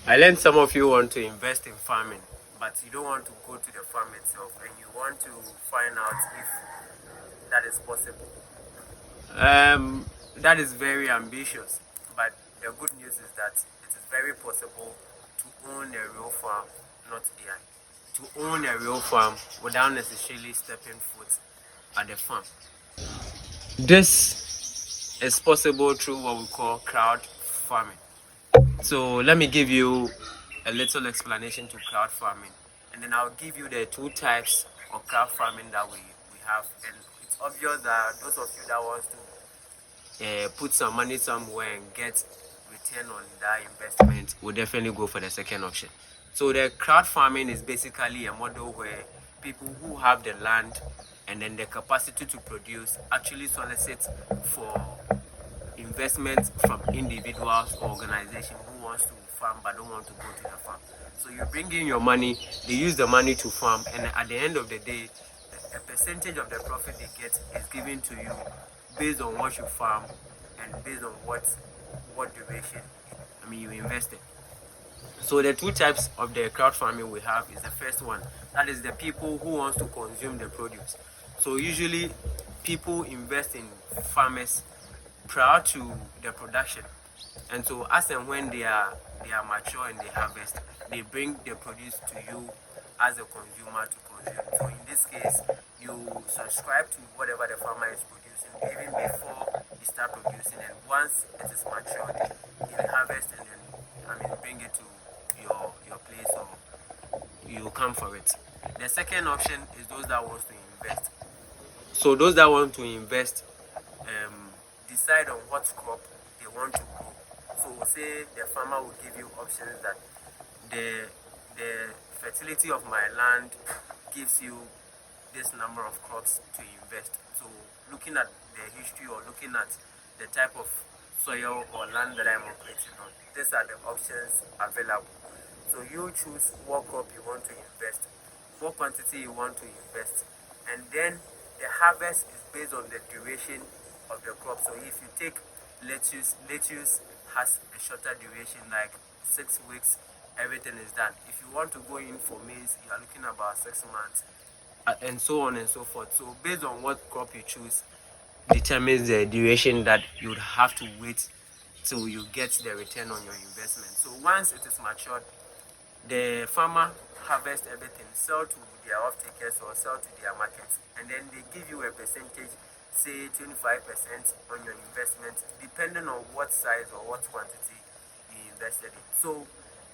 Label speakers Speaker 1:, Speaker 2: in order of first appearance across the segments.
Speaker 1: I learned some of you want to invest in farming, but you don't want to go to the farm itself, and you want to find out if that is possible. That is very ambitious, but the good news is that it is very possible to own a real farm, not AI. To own a real farm without necessarily stepping foot at the farm. This is possible through what we call crowd farming. So let me give you a little explanation to crowd farming, and then I'll give you the two types of crowd farming that we have. And it's obvious that those of you that want to put some money somewhere and get return on that investment will definitely go for the second option. So the crowd farming is basically a model where people who have the land and then the capacity to produce actually solicit for investment from individuals or organizations who wants to farm but don't want to go to the farm. So you bring in your money, they use the money to farm, and at the end of the day, a percentage of the profit they get is given to you based on what you farm and based on what duration you invested. So the two types of the crowd farming we have is the first one, that is the people who wants to consume the produce. So usually people invest in farmers prior to the production, and so as and when they are mature and they harvest, they bring the produce to you as a consumer to consume. So in this case, you subscribe to whatever the farmer is producing even before he start producing, and once it is matured, he will harvest and then bring it to your place, or you come for it. The second option is those that want to invest. So those that want to invest decide on what crop they want to grow. So say the farmer will give you options that the fertility of my land gives you this number of crops to invest. So looking at the history or looking at the type of soil or land that I'm operating on, these are the options available. So you choose what crop you want to invest, what quantity you want to invest, and then the harvest is based on the duration of the crop. So if you take lettuce has a shorter duration, like 6 weeks, everything is done. If you want to go in for maize, you are looking about 6 months, and so on and so forth. So based on what crop you choose determines the duration that you would have to wait till you get the return on your investment. So once it is matured, the farmer harvest everything, sell to their off-takers or sell to their markets, and then they give you a percentage, say 25% on your investment, depending on what size or what quantity you invested in. So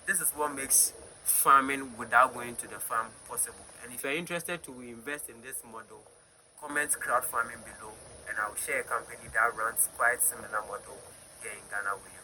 Speaker 1: this is what makes farming without going to the farm possible. And if you're interested to invest in this model, comment crowd farming below, and I'll share a company that runs quite similar model here in Ghana with you.